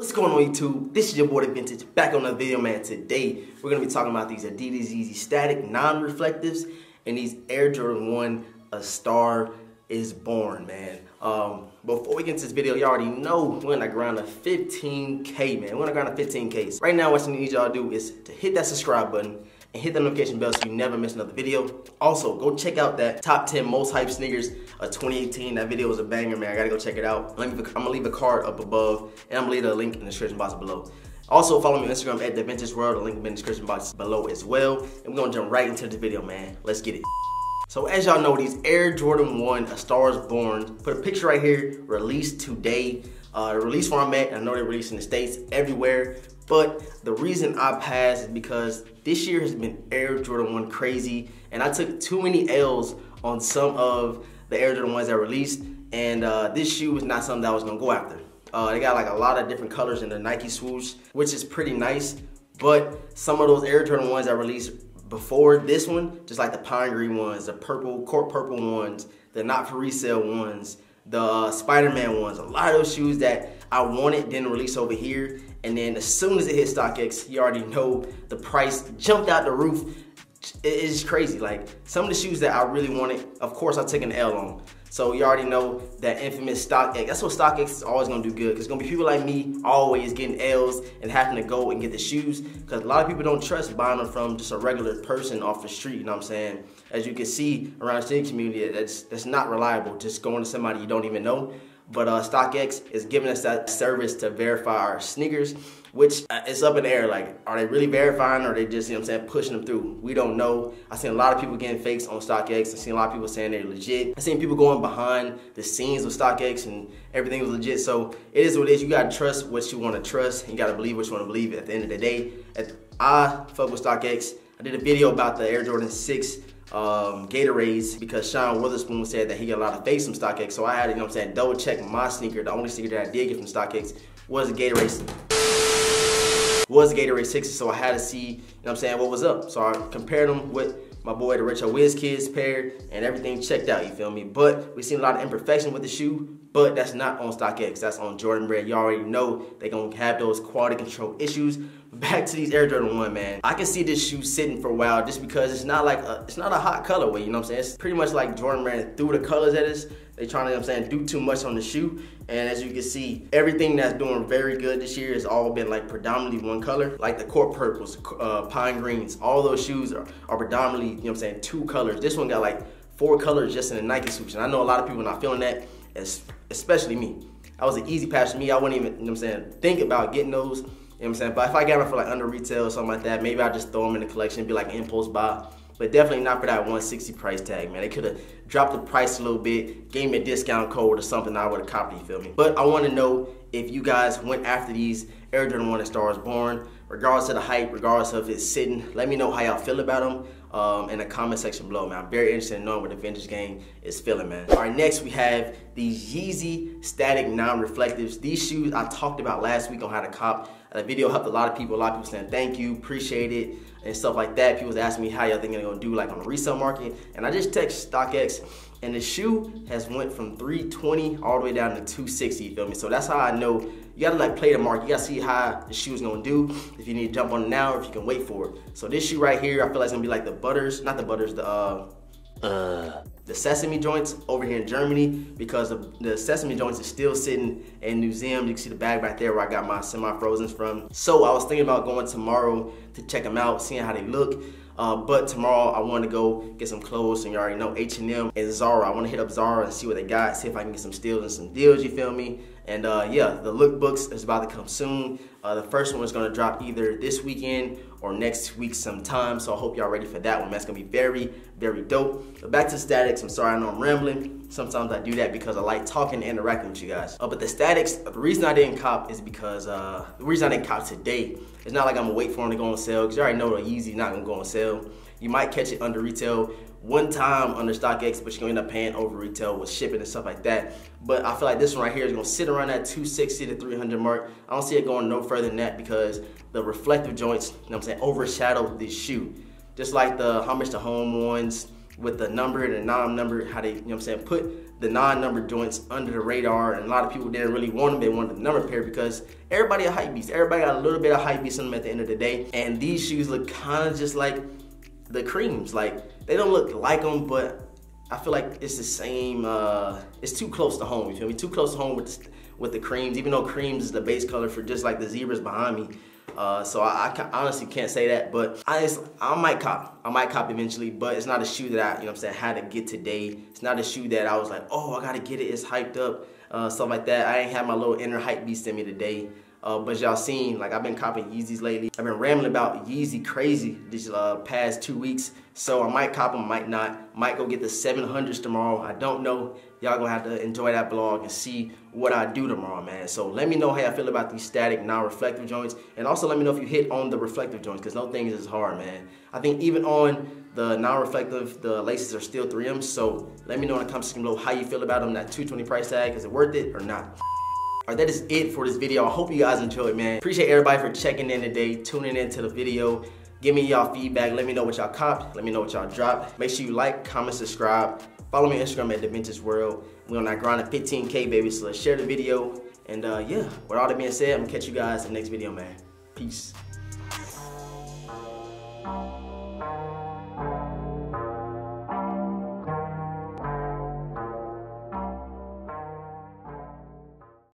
What's going on YouTube? This is your boy DeVintage back on another video, man. Today we're gonna be talking about these Adidas Yeezy static non-reflectives and these Air Jordan 1 A Star Is Born, man. Before we get into this video, you already know we're gonna grind a 15K, man. We're gonna grind a 15K. Right now, what I need y'all to do is to hit that subscribe button and hit the notification bell so you never miss another video. Also, go check out that top 10 most hype sneakers of 2018. That video was a banger, man. I gotta go check it out. I'm gonna leave a card up above, and I'm gonna leave a link in the description box below. Also, follow me on Instagram at DeVintage World. The link will be in the description box below as well. And we're gonna jump right into the video, man. Let's get it. So as y'all know, these Air Jordan 1 A Star Is Born, put a picture right here, released today. The release format, I know they're released in the States everywhere, but the reason I passed is because this year has been Air Jordan 1 crazy, and I took too many L's on some of the Air Jordan 1s that released, and this shoe was not something that I was gonna go after. They got like a lot of different colors in the Nike swoosh, which is pretty nice, but some of those Air Jordan 1s that released before this one, just like the pine green ones, the purple, court purple ones, the not for resale ones, the Spider-Man ones, a lot of those shoes that I wanted didn't release over here, and then as soon as it hit StockX, you already know the price jumped out the roof. It's crazy. Like some of the shoes that I really wanted, of course I took an L on. So you already know that infamous StockX. That's what StockX is always gonna do good, because it's gonna be people like me always getting L's and having to go and get the shoes, because a lot of people don't trust buying them from just a regular person off the street, you know what I'm saying? As you can see around the sneaker community, that's not reliable, just going to somebody you don't even know. But StockX is giving us that service to verify our sneakers, which is up in the air. Like, are they really verifying, or are they just, you know what I'm saying, pushing them through? We don't know. I've seen a lot of people getting fakes on StockX. I've seen a lot of people saying they're legit. I've seen people going behind the scenes with StockX and everything was legit. So it is what it is. You gotta trust what you wanna trust. You gotta believe what you wanna believe at the end of the day. I fuck with StockX. I did a video about the Air Jordan 6 Gatorades, because Sean Witherspoon said that he got a lot of fakes from StockX, so I had to, you know what I'm saying, double check my sneaker. The only sneaker that I did get from StockX was the Gatorade 6, so I had to see, you know what I'm saying, what was up. So I compared them with my boy the Retro Wiz Kids pair, and everything checked out, you feel me? But we seen a lot of imperfection with the shoe, but that's not on StockX, that's on Jordan Brand. You already know they gonna have those quality control issues. Back to these Air Jordan 1, man. I can see this shoe sitting for a while just because it's not like it's not a hot colorway, you know what I'm saying? It's pretty much like Jordan Brand threw the colors at us. They trying to, you know what I'm saying, do too much on the shoe. And as you can see, everything that's doing very good this year has all been like predominantly one color. Like the court purples, pine greens, all those shoes are predominantly, you know what I'm saying, two colors. This one got like 4 colors just in the Nike swoosh. And I know a lot of people not feeling that, especially me. That was an easy pass for me. I wouldn't even, you know what I'm saying, think about getting those. You know what I'm saying? But if I got them for like under retail or something like that, maybe I'll just throw them in the collection and be like an impulse buy. But definitely not for that 160 price tag, man. They could have dropped the price a little bit, gave me a discount code or something, I would have copied, you feel me? But I want to know if you guys went after these Air Jordan 1 A Star Is Born, regardless of the hype, regardless of it sitting. Let me know how y'all feel about them in the comment section below, man. I'm very interested in knowing what the vintage gang is feeling, man. All right, next we have these Yeezy static non-reflectives. These shoes I talked about last week on how to cop. That video helped a lot of people. A lot of people saying thank you, appreciate it, and stuff like that. People was asking me how y'all think they're gonna do like on the resale market, and I just texted StockX, and the shoe has went from 320 all the way down to 260. You feel me? So that's how I know you gotta like play the market. You gotta see how the shoe is gonna do. If you need to jump on it now, or if you can wait for it. So this shoe right here, I feel like it's gonna be like the butters, not the butters, the sesame joints over here in Germany, because the sesame joints is still sitting in museum. You can see the bag right there where I got my semi-frozens from. So I was thinking about going tomorrow to check them out, seeing how they look. But tomorrow I want to go get some clothes, and you already know H&M and Zara. I want to hit up Zara and see what they got, see if I can get some steals and some deals, you feel me? And yeah, the lookbooks is about to come soon. The first one is going to drop either this weekend or next week sometime, so I hope y'all ready for that one. That's going to be very, very dope. But back to statics. I'm sorry, I know I'm rambling. Sometimes I do that because I like talking and interacting with you guys. But the statics, the reason I didn't cop is because, the reason I didn't cop today, it's not like I'm going to wait for them to go on sale, because you already know the Yeezy's not going to go on sale. You might catch it under retail one time under StockX, but you're gonna end up paying over retail with shipping and stuff like that. But I feel like this one right here is gonna sit around that 260 to 300 mark. I don't see it going no further than that, because the reflective joints, you know what I'm saying, overshadow this shoe. Just like the Homage to Home ones, with the number, the non-number, how they, you know what I'm saying, put the non-number joints under the radar, and a lot of people didn't really want them. They wanted the number pair because everybody a hype beast. Everybody got a little bit of hype beast in them at the end of the day. And these shoes look kind of just like the creams. Like, they don't look like them, but I feel like it's the same, it's too close to home, you feel me? Too close to home with the creams, even though creams is the base color for just like the zebras behind me. So I honestly can't say that, but I might cop. I might cop eventually, but it's not a shoe that I, you know what I'm saying, had to get today. It's not a shoe that I was like, oh, I gotta get it, it's hyped up, stuff like that. I ain't had my little inner hype beast in me today. But y'all seen, like, I've been copping Yeezys lately. I've been rambling about Yeezy crazy these past 2 weeks. So I might cop them, might not. Might go get the 700s tomorrow. I don't know. Y'all gonna have to enjoy that vlog and see what I do tomorrow, man. So let me know how I feel about these static, non-reflective joints. And also let me know if you hit on the reflective joints, because no things is hard, man. I think even on the non-reflective, the laces are still 3Ms. So let me know in the comment section below how you feel about them, that $220 price tag. Is it worth it or not? Alright, that is it for this video. I hope you guys enjoyed, man. Appreciate everybody for checking in today, tuning into the video. Give me y'all feedback. Let me know what y'all copped. Let me know what y'all dropped. Make sure you like, comment, subscribe. Follow me on Instagram at DeVintage World. We're on that grind of 15K, baby. So let's share the video. And yeah, with all that being said, I'm gonna catch you guys in the next video, man. Peace.